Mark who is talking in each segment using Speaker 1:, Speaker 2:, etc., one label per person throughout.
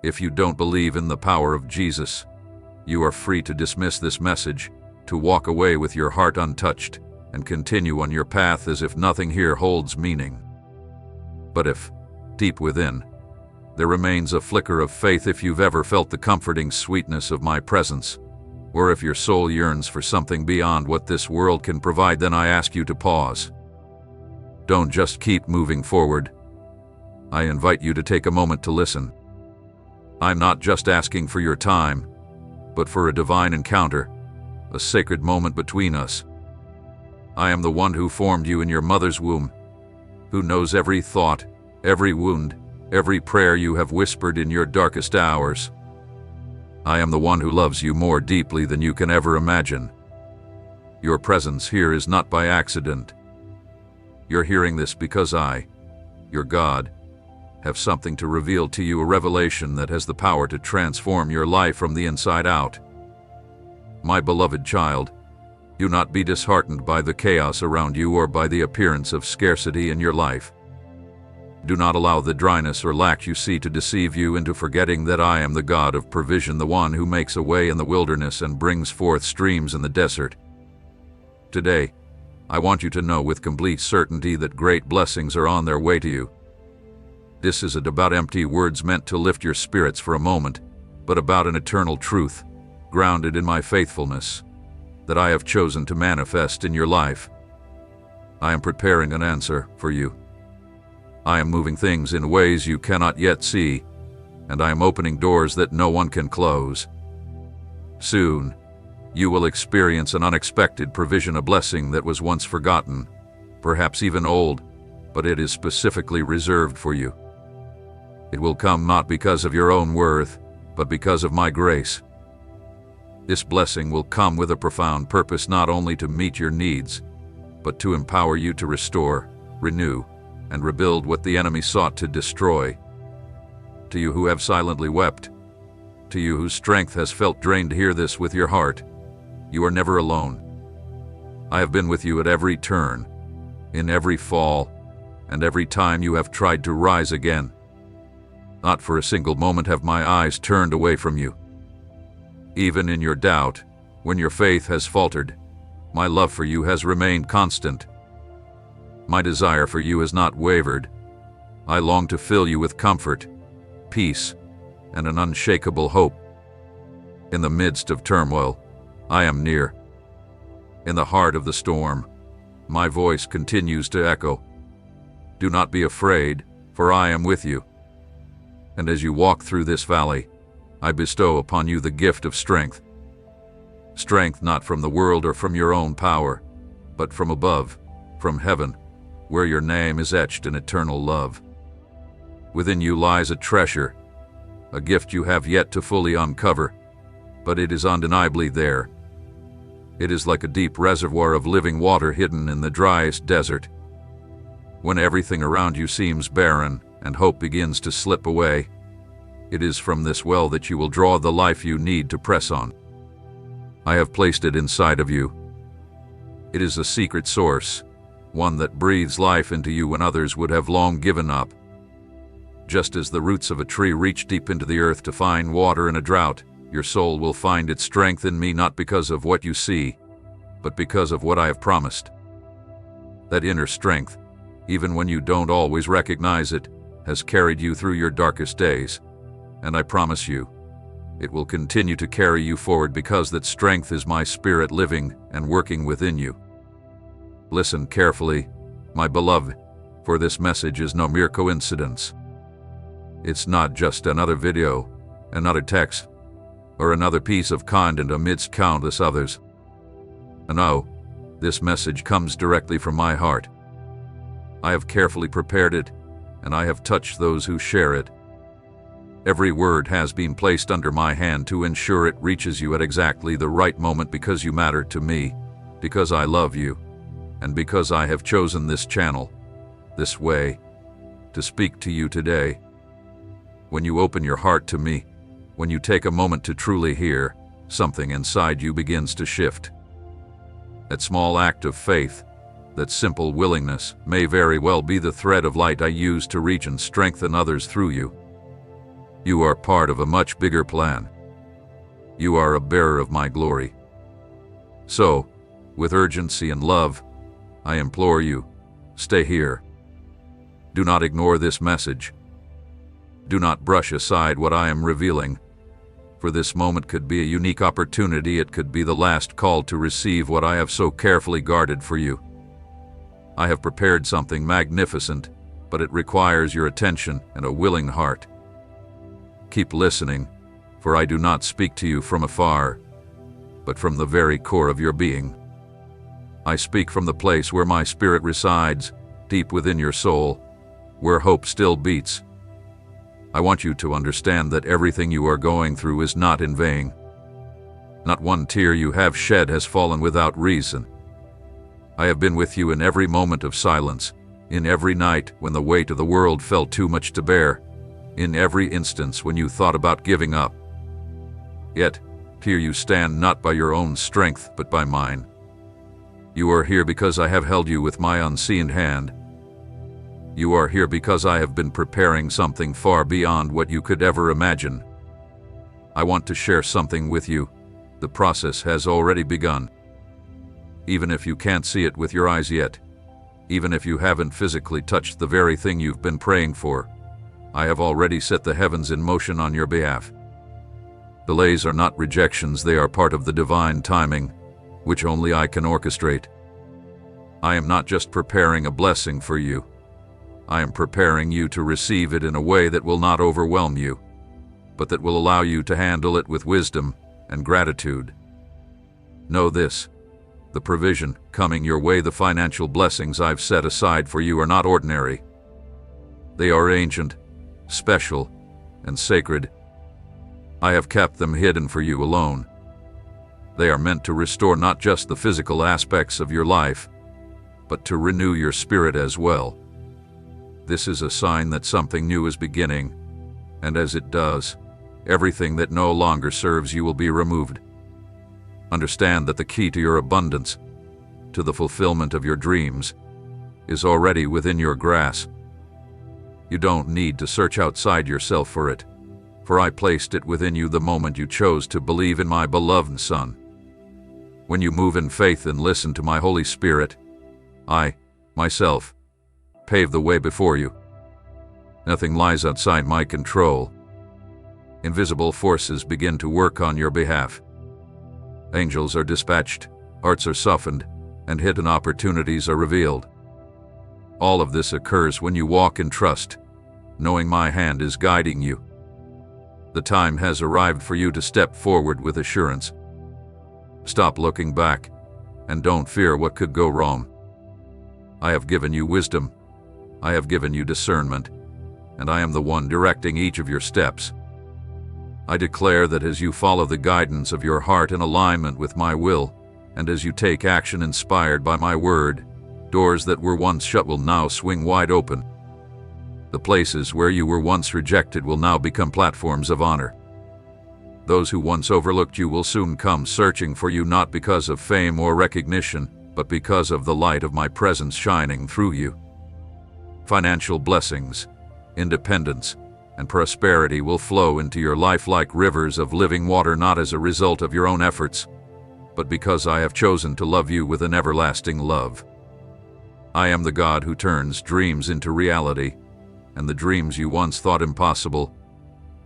Speaker 1: If you don't believe in the power of Jesus, you are free to dismiss this message, to walk away with your heart untouched, and continue on your path as if nothing here holds meaning. But if, deep within, there remains a flicker of faith, if you've ever felt the comforting sweetness of my presence, or if your soul yearns for something beyond what this world can provide, then I ask you to pause. Don't just keep moving forward. I invite you to take a moment to listen. I'm not just asking for your time, but for a divine encounter, a sacred moment between us. I am the one who formed you in your mother's womb, who knows every thought, every wound, every prayer you have whispered in your darkest hours. I am the one who loves you more deeply than you can ever imagine. Your presence here is not by accident. You're hearing this because I, your God, have something to reveal to you, a revelation that has the power to transform your life from the inside out. My beloved child, do not be disheartened by the chaos around you or by the appearance of scarcity in your life. Do not allow the dryness or lack you see to deceive you into forgetting that I am the God of provision, the one who makes a way in the wilderness and brings forth streams in the desert. Today, I want you to know with complete certainty that great blessings are on their way to you. This isn't about empty words meant to lift your spirits for a moment, but about an eternal truth, grounded in my faithfulness, that I have chosen to manifest in your life. I am preparing an answer for you. I am moving things in ways you cannot yet see, and I am opening doors that no one can close. Soon, you will experience an unexpected provision, a blessing that was once forgotten, perhaps even old, but it is specifically reserved for you. It will come not because of your own worth, but because of my grace. This blessing will come with a profound purpose, not only to meet your needs, but to empower you to restore, renew, and rebuild what the enemy sought to destroy. To you who have silently wept, to you whose strength has felt drained, hear this with your heart. You are never alone. I have been with you at every turn, in every fall, and every time you have tried to rise again. Not for a single moment have my eyes turned away from you. Even in your doubt, when your faith has faltered, my love for you has remained constant. My desire for you has not wavered. I long to fill you with comfort, peace, and an unshakable hope. In the midst of turmoil, I am near. In the heart of the storm, my voice continues to echo. Do not be afraid, for I am with you. And as you walk through this valley, I bestow upon you the gift of strength. Strength not from the world or from your own power, but from above, from heaven, where your name is etched in eternal love. Within you lies a treasure, a gift you have yet to fully uncover, but it is undeniably there. It is like a deep reservoir of living water hidden in the driest desert. When everything around you seems barren and hope begins to slip away, it is from this well that you will draw the life you need to press on. I have placed it inside of you. It is a secret source, one that breathes life into you when others would have long given up. Just as the roots of a tree reach deep into the earth to find water in a drought, your soul will find its strength in me, not because of what you see, but because of what I have promised. That inner strength, even when you don't always recognize it, has carried you through your darkest days, and I promise you, it will continue to carry you forward, because that strength is my spirit living and working within you. Listen carefully, my beloved, for this message is no mere coincidence. It's not just another video, another text, or another piece of content amidst countless others. No, this message comes directly from my heart. I have carefully prepared it, and I have touched those who share it. Every word has been placed under my hand to ensure it reaches you at exactly the right moment, because you matter to me, because I love you, and because I have chosen this channel, this way, to speak to you today. When you open your heart to me, when you take a moment to truly hear, something inside you begins to shift. That small act of faith, that simple willingness, may very well be the thread of light I use to reach and strengthen others through you. You are part of a much bigger plan. You are a bearer of my glory. So, with urgency and love, I implore you, stay here. Do not ignore this message. Do not brush aside what I am revealing, for this moment could be a unique opportunity. It could be the last call to receive what I have so carefully guarded for you. I have prepared something magnificent, but it requires your attention and a willing heart. Keep listening, for I do not speak to you from afar, but from the very core of your being. I speak from the place where my spirit resides, deep within your soul, where hope still beats. I want you to understand that everything you are going through is not in vain. Not one tear you have shed has fallen without reason. I have been with you in every moment of silence, in every night when the weight of the world felt too much to bear, in every instance when you thought about giving up. Yet, here you stand not by your own strength but by mine. You are here because I have held you with my unseen hand. You are here because I have been preparing something far beyond what you could ever imagine. I want to share something with you. The process has already begun. Even if you can't see it with your eyes yet, even if you haven't physically touched the very thing you've been praying for, I have already set the heavens in motion on your behalf. Delays are not rejections, they are part of the divine timing, which only I can orchestrate. I am not just preparing a blessing for you. I am preparing you to receive it in a way that will not overwhelm you, but that will allow you to handle it with wisdom and gratitude. Know this: the provision coming your way, the financial blessings I've set aside for you are not ordinary. They are ancient, special, and sacred. I have kept them hidden for you alone. They are meant to restore not just the physical aspects of your life, but to renew your spirit as well. This is a sign that something new is beginning, and as it does, everything that no longer serves you will be removed. Understand that the key to your abundance, to the fulfillment of your dreams, is already within your grasp. You don't need to search outside yourself for it, for I placed it within you the moment you chose to believe in my beloved Son. When you move in faith and listen to my Holy Spirit, I, myself, pave the way before you. Nothing lies outside my control. Invisible forces begin to work on your behalf. Angels are dispatched, hearts are softened, and hidden opportunities are revealed. All of this occurs when you walk in trust, knowing my hand is guiding you. The time has arrived for you to step forward with assurance. Stop looking back, and don't fear what could go wrong. I have given you wisdom. I have given you discernment, and I am the one directing each of your steps. I declare that as you follow the guidance of your heart in alignment with my will, and as you take action inspired by my word, doors that were once shut will now swing wide open. The places where you were once rejected will now become platforms of honor. Those who once overlooked you will soon come searching for you, not because of fame or recognition, but because of the light of my presence shining through you. Financial blessings, independence, and prosperity will flow into your life like rivers of living water, not as a result of your own efforts, but because I have chosen to love you with an everlasting love. I am the God who turns dreams into reality, and the dreams you once thought impossible,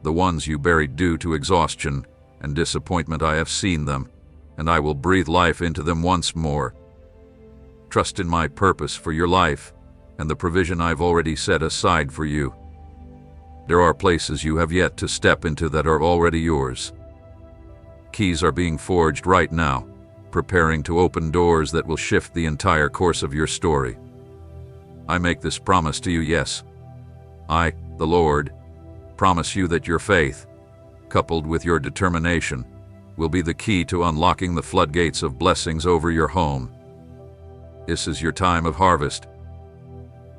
Speaker 1: the ones you buried due to exhaustion and disappointment, I have seen them, and I will breathe life into them once more. Trust in my purpose for your life and the provision I've already set aside for you. There are places you have yet to step into that are already yours. Keys are being forged right now, preparing to open doors that will shift the entire course of your story. I make this promise to you, yes. I, the Lord, promise you that your faith, coupled with your determination, will be the key to unlocking the floodgates of blessings over your home. This is your time of harvest.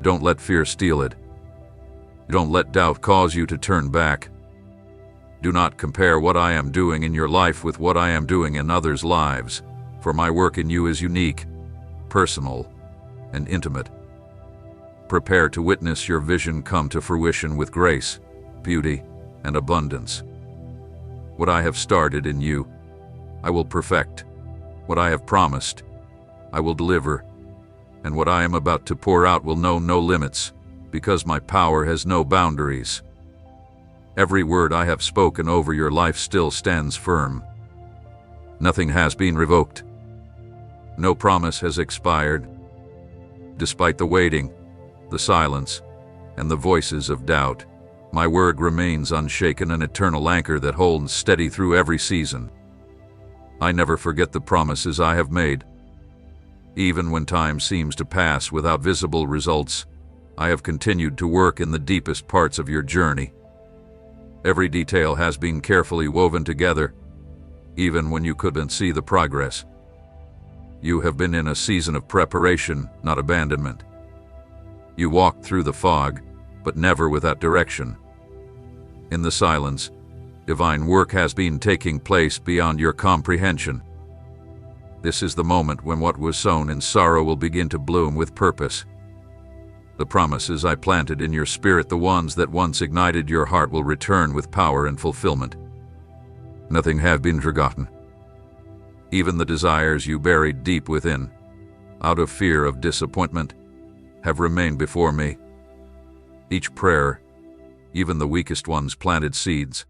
Speaker 1: Don't let fear steal it. Don't let doubt cause you to turn back. Do not compare what I am doing in your life with what I am doing in others' lives, for my work in you is unique, personal, and intimate. Prepare to witness your vision come to fruition with grace, beauty, and abundance. What I have started in you, I will perfect. What I have promised, I will deliver. And what I am about to pour out will know no limits, because my power has no boundaries. Every word I have spoken over your life still stands firm. Nothing has been revoked. No promise has expired. Despite the waiting, the silence, and the voices of doubt, my word remains unshaken, an eternal anchor that holds steady through every season. I never forget the promises I have made. Even when time seems to pass without visible results, I have continued to work in the deepest parts of your journey. Every detail has been carefully woven together, even when you couldn't see the progress. You have been in a season of preparation, not abandonment. You walked through the fog, but never without direction. In the silence, divine work has been taking place beyond your comprehension. This is the moment when what was sown in sorrow will begin to bloom with purpose. The promises I planted in your spirit, the ones that once ignited your heart, will return with power and fulfillment. Nothing has been forgotten. Even the desires you buried deep within, out of fear of disappointment, have remained before me. Each prayer, even the weakest ones, planted seeds.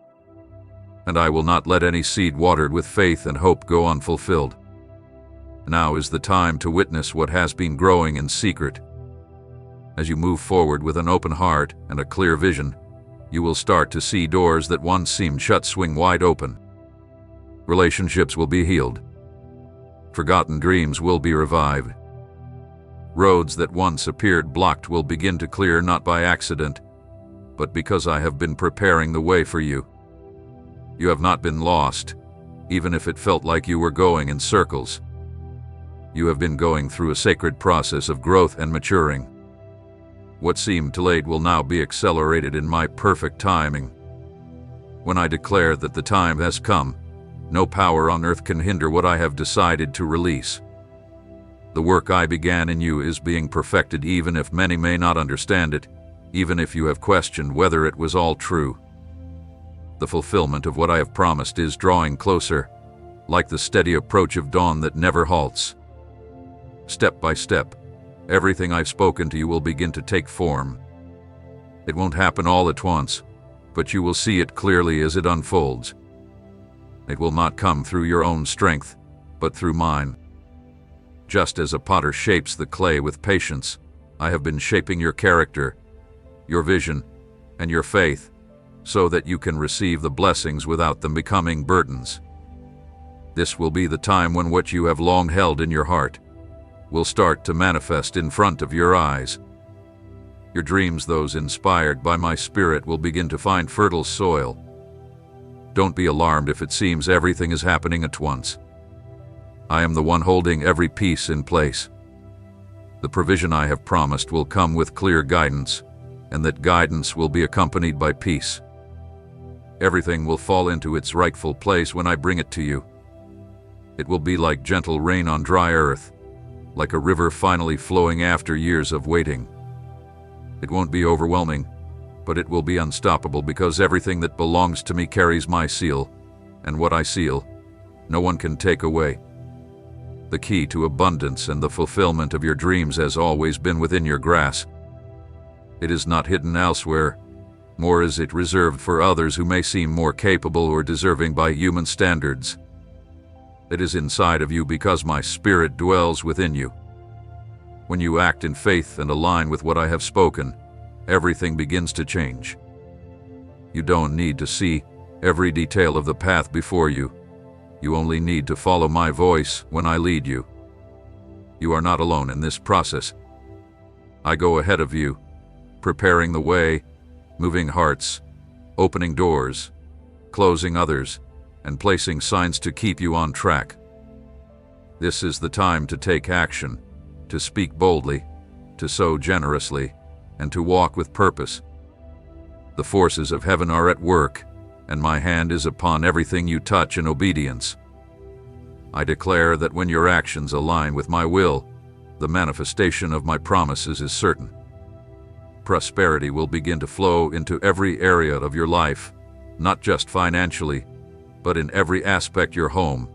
Speaker 1: And I will not let any seed watered with faith and hope go unfulfilled. Now is the time to witness what has been growing in secret. As you move forward with an open heart and a clear vision, you will start to see doors that once seemed shut swing wide open. Relationships will be healed. Forgotten dreams will be revived. Roads that once appeared blocked will begin to clear, not by accident, but because I have been preparing the way for you. You have not been lost, even if it felt like you were going in circles. You have been going through a sacred process of growth and maturing. What seemed delayed will now be accelerated in my perfect timing. When I declare that the time has come, no power on earth can hinder what I have decided to release. The work I began in you is being perfected, even if many may not understand it, even if you have questioned whether it was all true. The fulfillment of what I have promised is drawing closer, like the steady approach of dawn that never halts. Step by step, everything I've spoken to you will begin to take form. It won't happen all at once, but you will see it clearly as it unfolds. It will not come through your own strength, but through mine. Just as a potter shapes the clay with patience, I have been shaping your character, your vision, and your faith, so that you can receive the blessings without them becoming burdens. This will be the time when what you have long held in your heart will start to manifest in front of your eyes. Your dreams, those inspired by my spirit, will begin to find fertile soil. Don't be alarmed if it seems everything is happening at once. I am the one holding every piece in place. The provision I have promised will come with clear guidance, and that guidance will be accompanied by peace. Everything will fall into its rightful place when I bring it to you. It will be like gentle rain on dry earth, like a river finally flowing after years of waiting. It won't be overwhelming, but it will be unstoppable, because everything that belongs to me carries my seal, and what I seal, no one can take away. The key to abundance and the fulfillment of your dreams has always been within your grasp. It is not hidden elsewhere, nor is it reserved for others who may seem more capable or deserving by human standards. It is inside of you because my spirit dwells within you. When you act in faith and align with what I have spoken, everything begins to change. You don't need to see every detail of the path before you. You only need to follow my voice when I lead you. You are not alone in this process. I go ahead of you, preparing the way, moving hearts, opening doors, closing others, and placing signs to keep you on track. This is the time to take action, to speak boldly, to sow generously, and to walk with purpose. The forces of heaven are at work, and my hand is upon everything you touch in obedience. I declare that when your actions align with my will, the manifestation of my promises is certain. Prosperity will begin to flow into every area of your life, not just financially, but in every aspect: your home,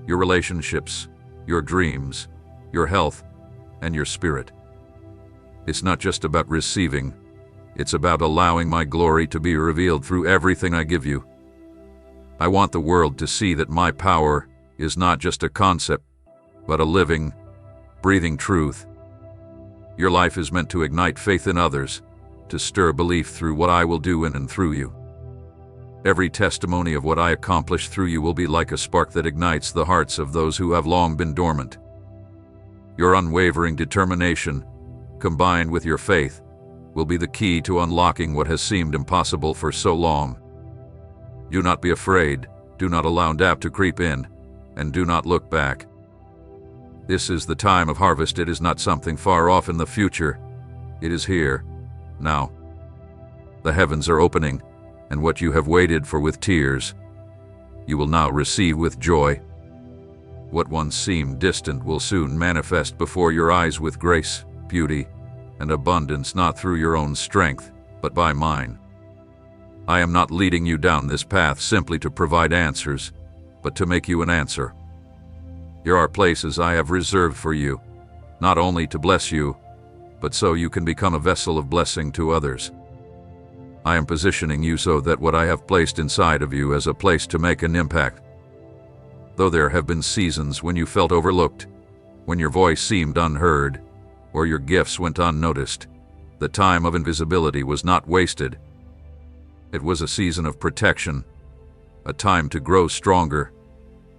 Speaker 1: your relationships, your dreams, your health, and your spirit. It's not just about receiving, it's about allowing my glory to be revealed through everything I give you. I want the world to see that my power is not just a concept, but a living, breathing truth. Your life is meant to ignite faith in others, to stir belief through what I will do in and through you. Every testimony of what I accomplish through you will be like a spark that ignites the hearts of those who have long been dormant. Your unwavering determination, combined with your faith, will be the key to unlocking what has seemed impossible for so long. Do not be afraid, do not allow doubt to creep in, and do not look back. This is the time of harvest. It is not something far off in the future. It is here, now. The heavens are opening, and what you have waited for with tears, you will now receive with joy. What once seemed distant will soon manifest before your eyes with grace, beauty, and abundance, not through your own strength, but by mine. I am not leading you down this path simply to provide answers, but to make you an answer. There are places I have reserved for you, not only to bless you, but so you can become a vessel of blessing to others. I am positioning you so that what I have placed inside of you as a place to make an impact. Though there have been seasons when you felt overlooked, when your voice seemed unheard, or your gifts went unnoticed, the time of invisibility was not wasted. It was a season of protection, a time to grow stronger,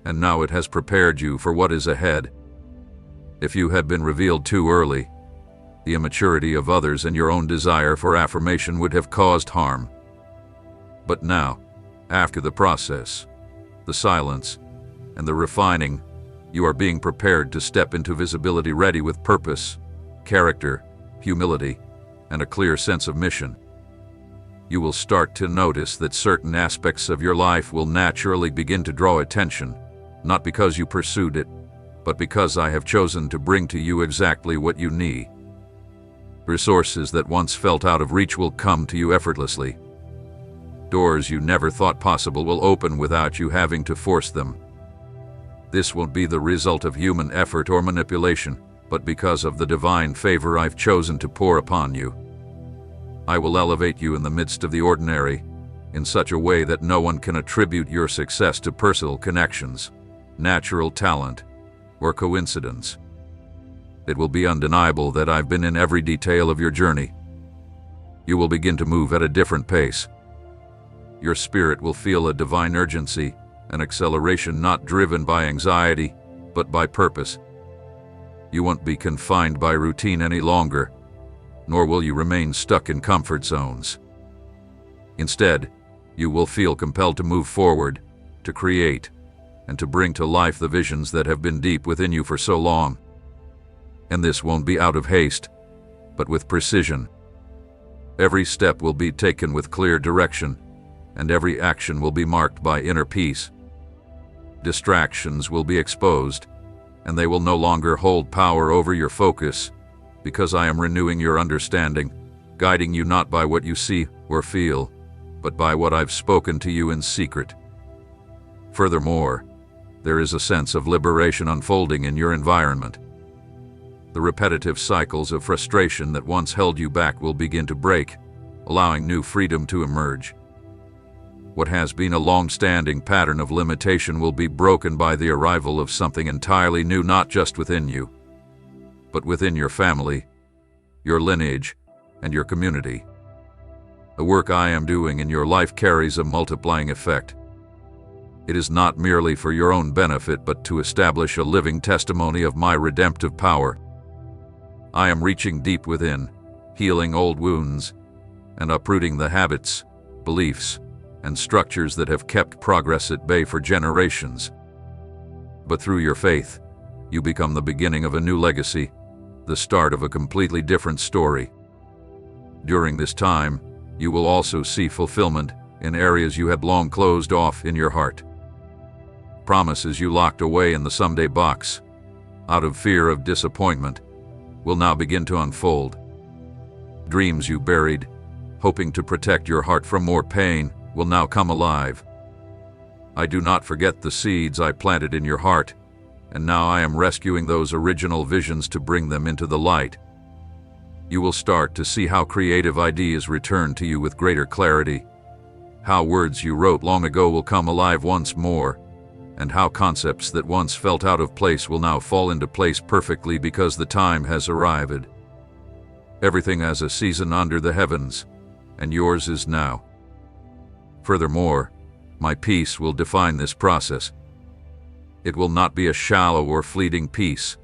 Speaker 1: and now it has prepared you for what is ahead. If you had been revealed too early, the immaturity of others and your own desire for affirmation would have caused harm. But now, after the process, the silence, and the refining, you are being prepared to step into visibility, ready with purpose, character, humility, and a clear sense of mission. You will start to notice that certain aspects of your life will naturally begin to draw attention, not because you pursued it, but because I have chosen to bring to you exactly what you need. Resources that once felt out of reach will come to you effortlessly. Doors you never thought possible will open without you having to force them. This won't be the result of human effort or manipulation, but because of the divine favor I've chosen to pour upon you. I will elevate you in the midst of the ordinary, in such a way that no one can attribute your success to personal connections, natural talent, or coincidence. It will be undeniable that I've been in every detail of your journey. You will begin to move at a different pace. Your spirit will feel a divine urgency, an acceleration not driven by anxiety, but by purpose. You won't be confined by routine any longer, nor will you remain stuck in comfort zones. Instead, you will feel compelled to move forward, to create, and to bring to life the visions that have been deep within you for so long. And this won't be out of haste, but with precision. Every step will be taken with clear direction, and every action will be marked by inner peace. Distractions will be exposed, and they will no longer hold power over your focus, because I am renewing your understanding, guiding you not by what you see or feel, but by what I've spoken to you in secret. Furthermore, there is a sense of liberation unfolding in your environment. The repetitive cycles of frustration that once held you back will begin to break, allowing new freedom to emerge. What has been a long-standing pattern of limitation will be broken by the arrival of something entirely new, not just within you, but within your family, your lineage, and your community. The work I am doing in your life carries a multiplying effect. It is not merely for your own benefit, but to establish a living testimony of my redemptive power. I am reaching deep within, healing old wounds, and uprooting the habits, beliefs, and structures that have kept progress at bay for generations. But through your faith, you become the beginning of a new legacy, the start of a completely different story. During this time, you will also see fulfillment in areas you had long closed off in your heart. Promises you locked away in the someday box, out of fear of disappointment, will now begin to unfold. Dreams you buried, hoping to protect your heart from more pain, will now come alive. I do not forget the seeds I planted in your heart, and now I am rescuing those original visions to bring them into the light. You will start to see how creative ideas return to you with greater clarity, how words you wrote long ago will come alive once more, and how concepts that once felt out of place will now fall into place perfectly because the time has arrived. Everything has a season under the heavens, and yours is now. Furthermore, my peace will define this process. It will not be a shallow or fleeting peace,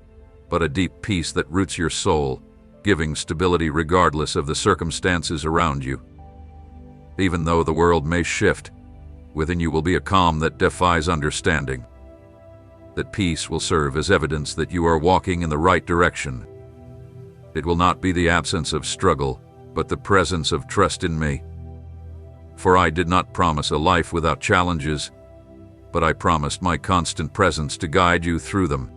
Speaker 1: but a deep peace that roots your soul, giving stability regardless of the circumstances around you. Even though the world may shift, within you will be a calm that defies understanding. That peace will serve as evidence that you are walking in the right direction. It will not be the absence of struggle, but the presence of trust in me. For I did not promise a life without challenges, but I promised my constant presence to guide you through them.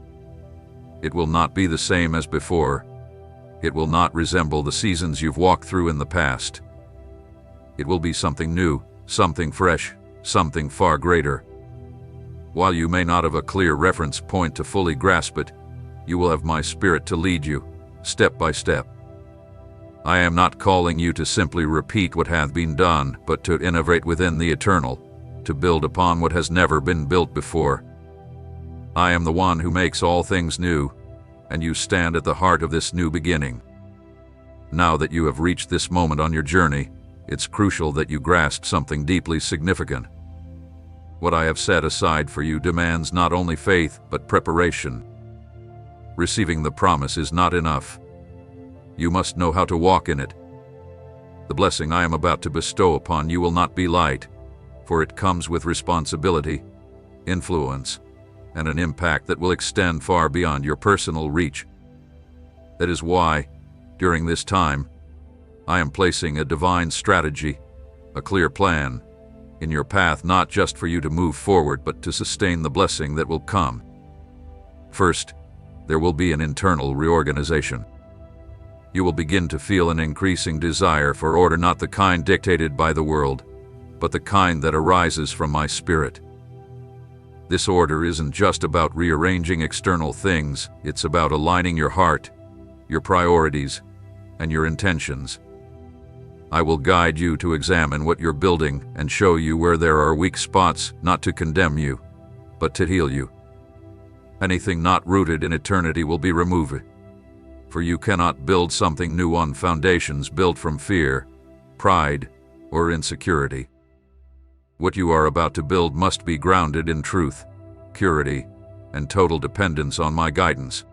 Speaker 1: It will not be the same as before. It will not resemble the seasons you've walked through in the past. It will be something new, something fresh, something far greater. While you may not have a clear reference point to fully grasp it, you will have my spirit to lead you, step by step. I am not calling you to simply repeat what hath been done, but to innovate within the eternal, to build upon what has never been built before. I am the one who makes all things new, and you stand at the heart of this new beginning. Now that you have reached this moment on your journey, it's crucial that you grasp something deeply significant. What I have set aside for you demands not only faith, but preparation. Receiving the promise is not enough. You must know how to walk in it. The blessing I am about to bestow upon you will not be light, for it comes with responsibility, influence, and an impact that will extend far beyond your personal reach. That is why, during this time, I am placing a divine strategy, a clear plan, in your path, not just for you to move forward, but to sustain the blessing that will come. First, there will be an internal reorganization. You will begin to feel an increasing desire for order, not the kind dictated by the world, but the kind that arises from my spirit. This order isn't just about rearranging external things, it's about aligning your heart, your priorities, and your intentions. I will guide you to examine what you're building and show you where there are weak spots, not to condemn you, but to heal you. Anything not rooted in eternity will be removed. For you cannot build something new on foundations built from fear, pride, or insecurity. What you are about to build must be grounded in truth, purity, and total dependence on my guidance.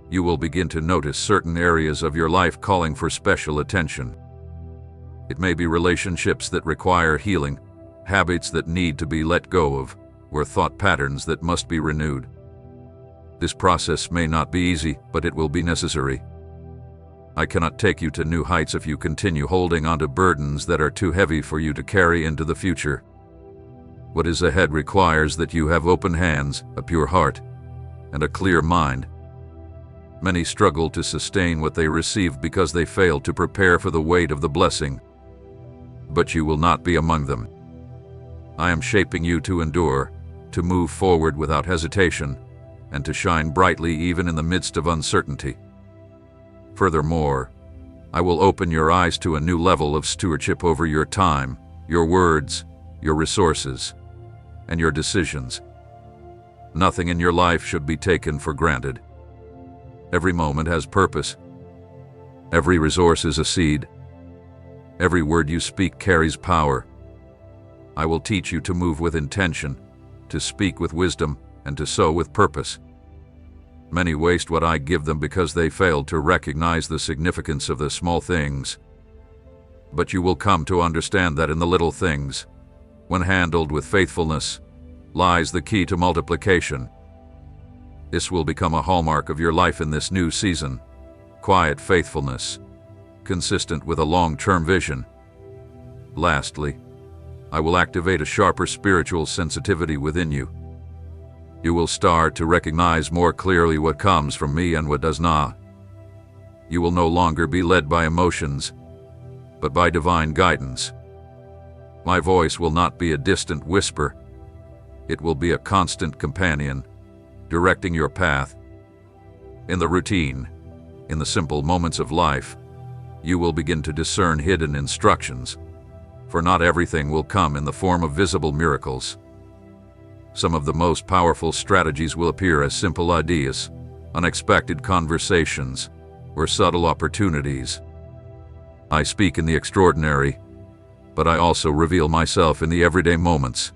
Speaker 1: You will begin to notice certain areas of your life calling for special attention. It may be relationships that require healing, habits that need to be let go of, or thought patterns that must be renewed. This process may not be easy, but it will be necessary. I cannot take you to new heights if you continue holding onto burdens that are too heavy for you to carry into the future. What is ahead requires that you have open hands, a pure heart, and a clear mind. Many struggle to sustain what they receive because they fail to prepare for the weight of the blessing. But you will not be among them. I am shaping you to endure, to move forward without hesitation, and to shine brightly even in the midst of uncertainty. Furthermore, I will open your eyes to a new level of stewardship over your time, your words, your resources, and your decisions. Nothing in your life should be taken for granted. Every moment has purpose. Every resource is a seed. Every word you speak carries power. I will teach you to move with intention, to speak with wisdom, and to sow with purpose. Many waste what I give them because they failed to recognize the significance of the small things. But you will come to understand that in the little things, when handled with faithfulness, lies the key to multiplication. This will become a hallmark of your life in this new season. Quiet faithfulness, consistent with a long-term vision. Lastly, I will activate a sharper spiritual sensitivity within you. You will start to recognize more clearly what comes from me and what does not. You will no longer be led by emotions, but by divine guidance. My voice will not be a distant whisper. It will be a constant companion, directing your path. In the routine, in the simple moments of life, you will begin to discern hidden instructions, for not everything will come in the form of visible miracles. Some of the most powerful strategies will appear as simple ideas, unexpected conversations, or subtle opportunities. I speak in the extraordinary, but I also reveal myself in the everyday moments.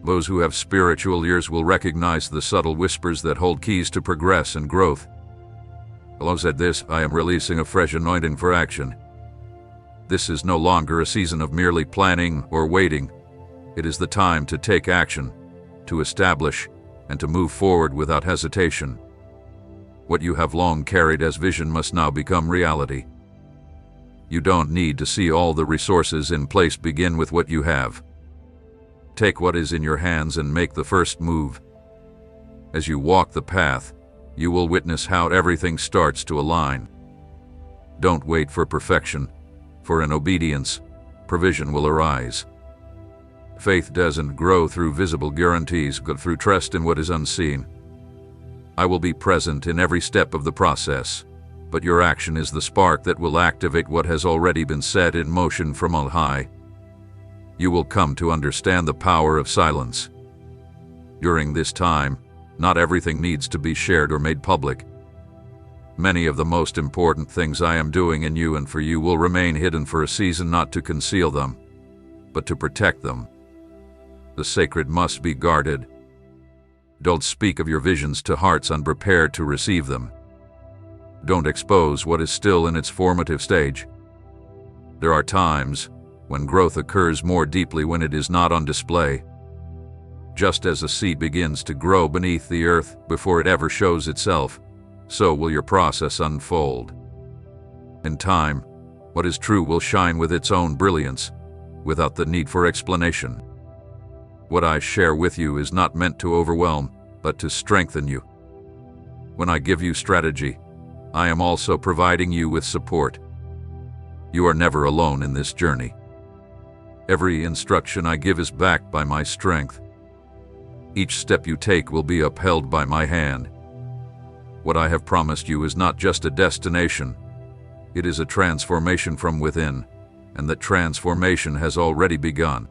Speaker 1: Those who have spiritual ears will recognize the subtle whispers that hold keys to progress and growth. Alongside this, I am releasing a fresh anointing for action. This is no longer a season of merely planning or waiting. It is the time to take action, to establish, and to move forward without hesitation. What you have long carried as vision must now become reality. You don't need to see all the resources in place. Begin with what you have. Take what is in your hands and make the first move. As you walk the path, you will witness how everything starts to align. Don't wait for perfection, for in obedience, provision will arise. Faith doesn't grow through visible guarantees, but through trust in what is unseen. I will be present in every step of the process, but your action is the spark that will activate what has already been set in motion from on high. You will come to understand the power of silence. During this time, not everything needs to be shared or made public. Many of the most important things I am doing in you and for you will remain hidden for a season, not to conceal them, but to protect them. The sacred must be guarded. Don't speak of your visions to hearts unprepared to receive them. Don't expose what is still in its formative stage. There are times when growth occurs more deeply when it is not on display. Just as a seed begins to grow beneath the earth before it ever shows itself, so will your process unfold. In time, what is true will shine with its own brilliance, without the need for explanation. What I share with you is not meant to overwhelm, but to strengthen you. When I give you strategy, I am also providing you with support. You are never alone in this journey. Every instruction I give is backed by my strength. Each step you take will be upheld by my hand. What I have promised you is not just a destination. It is a transformation from within, and that transformation has already begun.